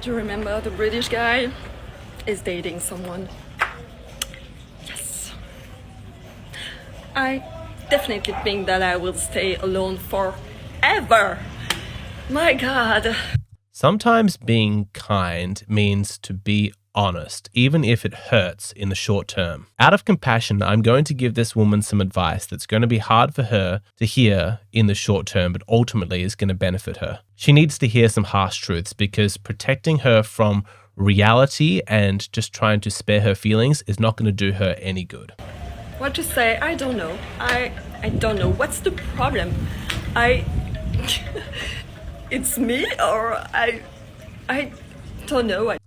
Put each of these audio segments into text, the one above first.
Do you remember the British guy is dating someone? Yes. I definitely think that I will stay alone forever. My God. Sometimes being kind means to be honest, even if it hurts in the short term. Out of compassion, I'm going to give this woman some advice that's going to be hard for her to hear in the short term, but ultimately is going to benefit her. She needs to hear some harsh truths because protecting her from reality and just trying to spare her feelings is not going to do her any good. What to say? I don't know. I don't know. What's the problem? It's me or I don't know.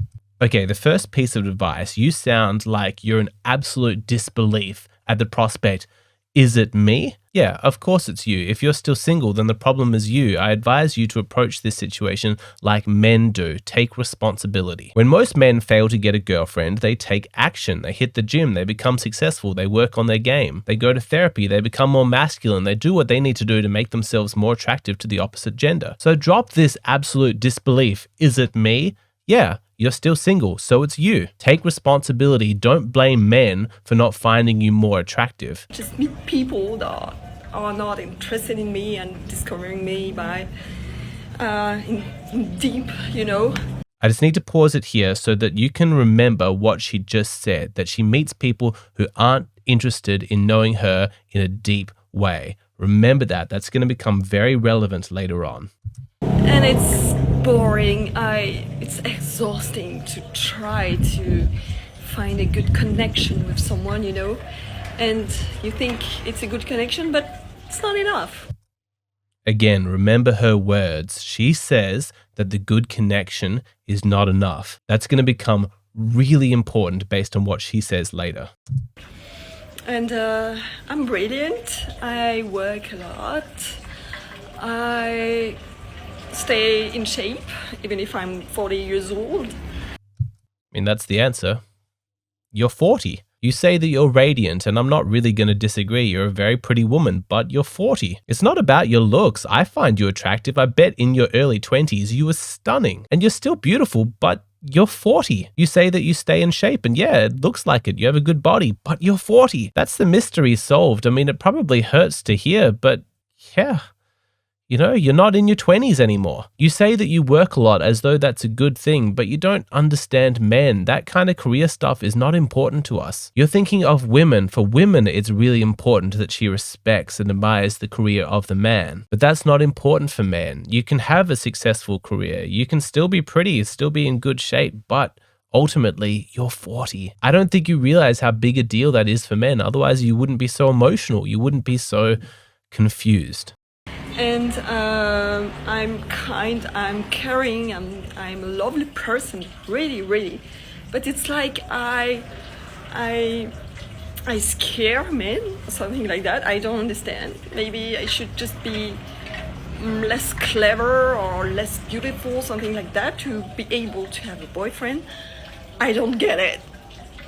Okay, the first piece of advice, you sound like you're in absolute disbelief at the prospect. Is it me? Yeah, of course it's you. If you're still single, then the problem is you. I advise you to approach this situation like men do. Take responsibility. When most men fail to get a girlfriend, they take action. They hit the gym. They become successful. They work on their game. They go to therapy. They become more masculine. They do what they need to do to make themselves more attractive to the opposite gender. So drop this absolute disbelief. Is it me? Yeah, you're still single, so it's you. Take responsibility. Don't blame men for not finding you more attractive. Just meet people that are not interested in me and discovering me by in deep, I just need to pause it here so that you can remember what she just said, that she meets people who aren't interested in knowing her in a deep way. Remember that. That's going to become very relevant later on. And it's boring. It's exhausting to try to find a good connection with someone, and you think it's a good connection, but it's not enough. Again, remember her words. She says that the good connection is not enough. That's going to become really important based on what she says later. And I'm brilliant. I work a lot. I stay in shape, even if I'm 40 years old. I mean, that's the answer. You're 40. You say that you're radiant, and I'm not really going to disagree. You're a very pretty woman, but you're 40. It's not about your looks. I find you attractive. I bet in your early 20s you were stunning. And you're still beautiful, but you're 40. You say that you stay in shape, and yeah, it looks like it. You have a good body, but you're 40. That's the mystery solved. I mean, it probably hurts to hear, but yeah. You're not in your 20s anymore. You say that you work a lot as though that's a good thing, but you don't understand men. That kind of career stuff is not important to us. You're thinking of women. For women, it's really important that she respects and admires the career of the man. But that's not important for men. You can have a successful career. You can still be pretty, still be in good shape, but ultimately, you're 40. I don't think you realize how big a deal that is for men. Otherwise, you wouldn't be so emotional. You wouldn't be so confused. And I'm kind, I'm caring, I'm a lovely person, really, really. But it's like I scare men, or something like that. I don't understand. Maybe I should just be less clever or less beautiful, something like that, to be able to have a boyfriend. I don't get it.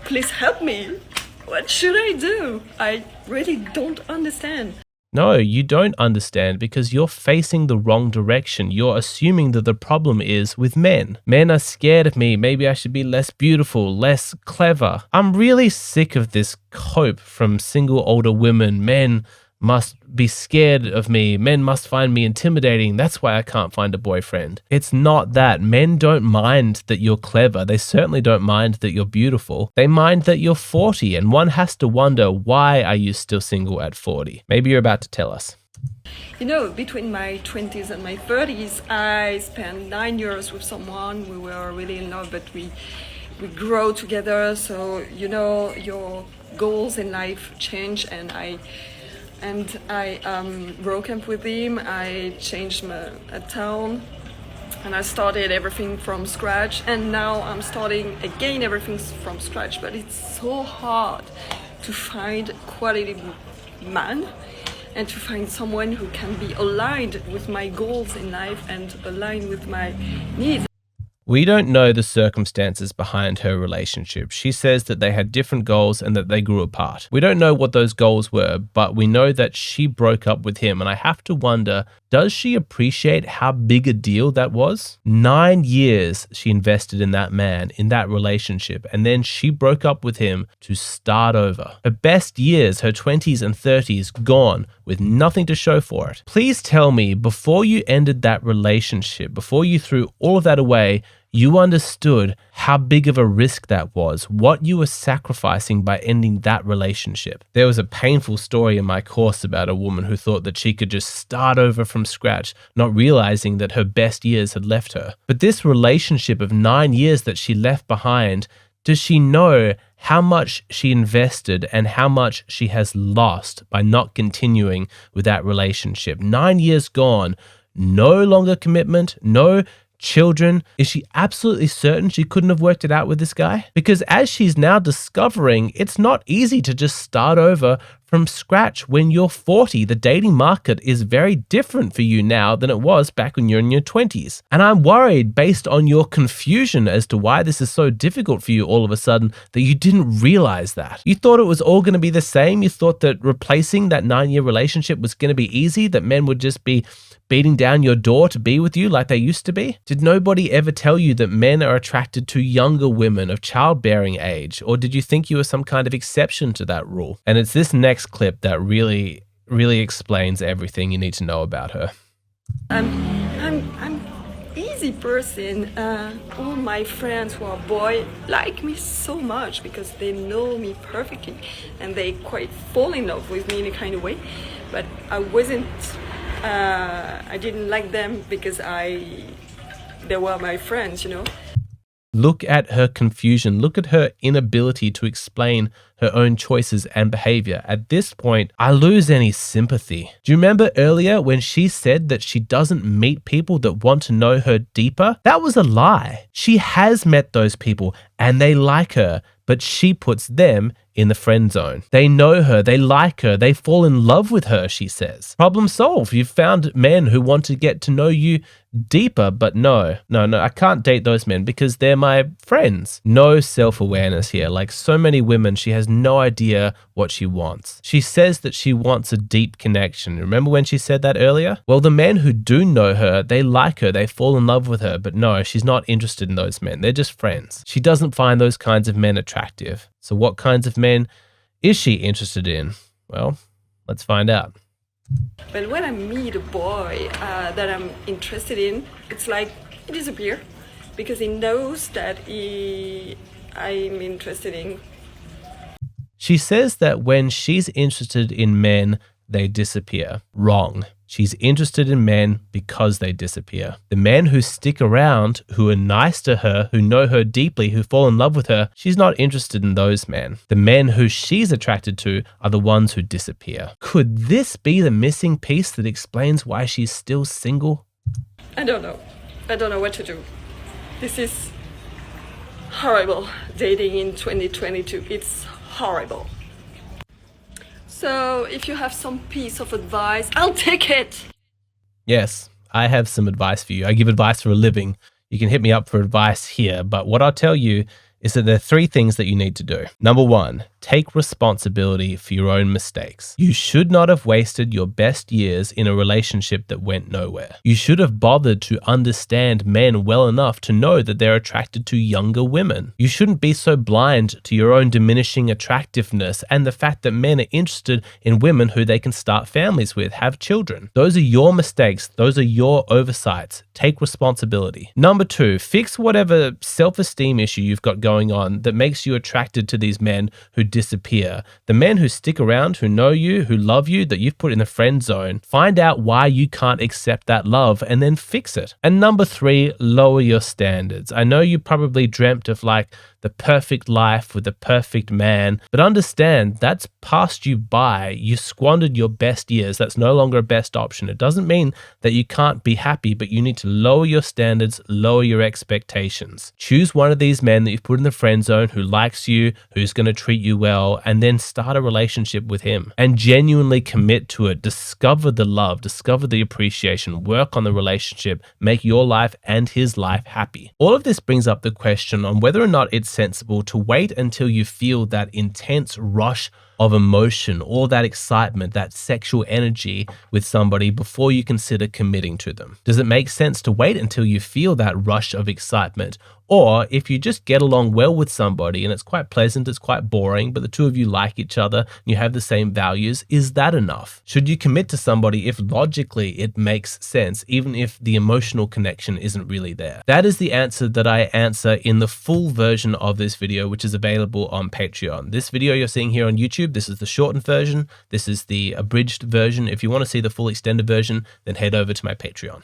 Please help me. What should I do? I really don't understand. No, you don't understand because you're facing the wrong direction. You're assuming that the problem is with men. Men are scared of me. Maybe I should be less beautiful, less clever. I'm really sick of this cope from single older women. Men must be scared of me. Men must find me intimidating. That's why I can't find a boyfriend. It's not that. Men don't mind that you're clever. They certainly don't mind that you're beautiful. They mind that you're 40, and one has to wonder, why are you still single at 40? Maybe you're about to tell us. Between my 20s and my 30s, I spent 9 years with someone. We were really in love, but we grow together. So, your goals in life change, and I broke up with him. I changed a town, and I started everything from scratch. And now I'm starting again everything from scratch. But it's so hard to find quality man and to find someone who can be aligned with my goals in life and aligned with my needs. We don't know the circumstances behind her relationship. She says that they had different goals and that they grew apart. We don't know what those goals were, but we know that she broke up with him. And I have to wonder, does she appreciate how big a deal that was? 9 years she invested in that man, in that relationship, and then she broke up with him to start over. Her best years, her 20s and 30s, gone with nothing to show for it. Please tell me, before you ended that relationship, before you threw all of that away, you understood how big of a risk that was, what you were sacrificing by ending that relationship. There was a painful story in my course about a woman who thought that she could just start over from scratch, not realizing that her best years had left her. But this relationship of 9 years that she left behind, does she know how much she invested and how much she has lost by not continuing with that relationship? 9 years gone, no longer commitment, no children. Is she absolutely certain she couldn't have worked it out with this guy? Because as she's now discovering, it's not easy to just start over from scratch when you're 40. The dating market is very different for you now than it was back when you're in your 20s. And I'm worried, based on your confusion as to why this is so difficult for you all of a sudden, that you didn't realize that. You thought it was all going to be the same. You thought that replacing that 9-year relationship was going to be easy, that men would just be beating down your door to be with you like they used to be? Did nobody ever tell you that men are attracted to younger women of childbearing age? Or did you think you were some kind of exception to that rule? And it's this next clip that really explains everything you need to know about her. I'm easy person. All my friends who are boy like me so much because they know me perfectly and they quite fall in love with me in a kind of way. But I didn't like them because they were my friends, you know. Look at her confusion. Look at her inability to explain her own choices and behavior. At this point, I lose any sympathy. Do you remember earlier when she said that she doesn't meet people that want to know her deeper? That was a lie. She has met those people and they like her, but she puts them in the friend zone. They know her, they like her, they fall in love with her, she says. Problem solved. You've found men who want to get to know you deeper, but no, I can't date those men because they're my friends. No self-awareness here. Like so many women, she has no idea what she wants. She says that she wants a deep connection. Remember when she said that earlier? Well, the men who do know her, they like her, they fall in love with her, but no, she's not interested in those men. They're just friends. She doesn't find those kinds of men attractive. So what kinds of men is she interested in? Well, let's find out. But when I meet a boy that I'm interested in, it's like he disappears because he knows that I'm interested in. She says that when she's interested in men, they disappear. Wrong. She's interested in men because they disappear. The men who stick around, who are nice to her, who know her deeply, who fall in love with her, she's not interested in those men. The men who she's attracted to are the ones who disappear. Could this be the missing piece that explains why she's still single? I don't know. I don't know what to do. This is horrible. Dating in 2022. It's horrible. So if you have some piece of advice, I'll take it. Yes, I have some advice for you. I give advice for a living. You can hit me up for advice here, but what I'll tell you is that there are 3 things that you need to do. Number 1, take responsibility for your own mistakes. You should not have wasted your best years in a relationship that went nowhere. You should have bothered to understand men well enough to know that they're attracted to younger women. You shouldn't be so blind to your own diminishing attractiveness and the fact that men are interested in women who they can start families with, have children. Those are your mistakes. Those are your oversights. Take responsibility. Number 2, fix whatever self-esteem issue you've got going on that makes you attracted to these men who disappear. The men who stick around, who know you, who love you, that you've put in the friend zone. Find out why you can't accept that love and then fix it. And number 3, lower your standards. I know you probably dreamt of like the perfect life with the perfect man, but understand that's passed you by. You squandered your best years. That's no longer a best option. It doesn't mean that you can't be happy, but you need to lower your standards, lower your expectations. Choose one of these men that you've put good in the friend zone, who likes you, who's going to treat you well, and then start a relationship with him and genuinely commit to it. Discover the love, discover the appreciation, work on the relationship, make your life and his life happy. All of this brings up the question on whether or not it's sensible to wait until you feel that intense rush of emotion, all that excitement, that sexual energy with somebody before you consider committing to them. Does it make sense to wait until you feel that rush of excitement? Or if you just get along well with somebody and it's quite pleasant, it's quite boring, but the two of you like each other and you have the same values, is that enough? Should you commit to somebody if logically it makes sense, even if the emotional connection isn't really there? That is the answer that I answer in the full version of this video, which is available on Patreon. This video you're seeing here on YouTube, this is the shortened version. This is the abridged version. If you want to see the full extended version, then head over to my Patreon.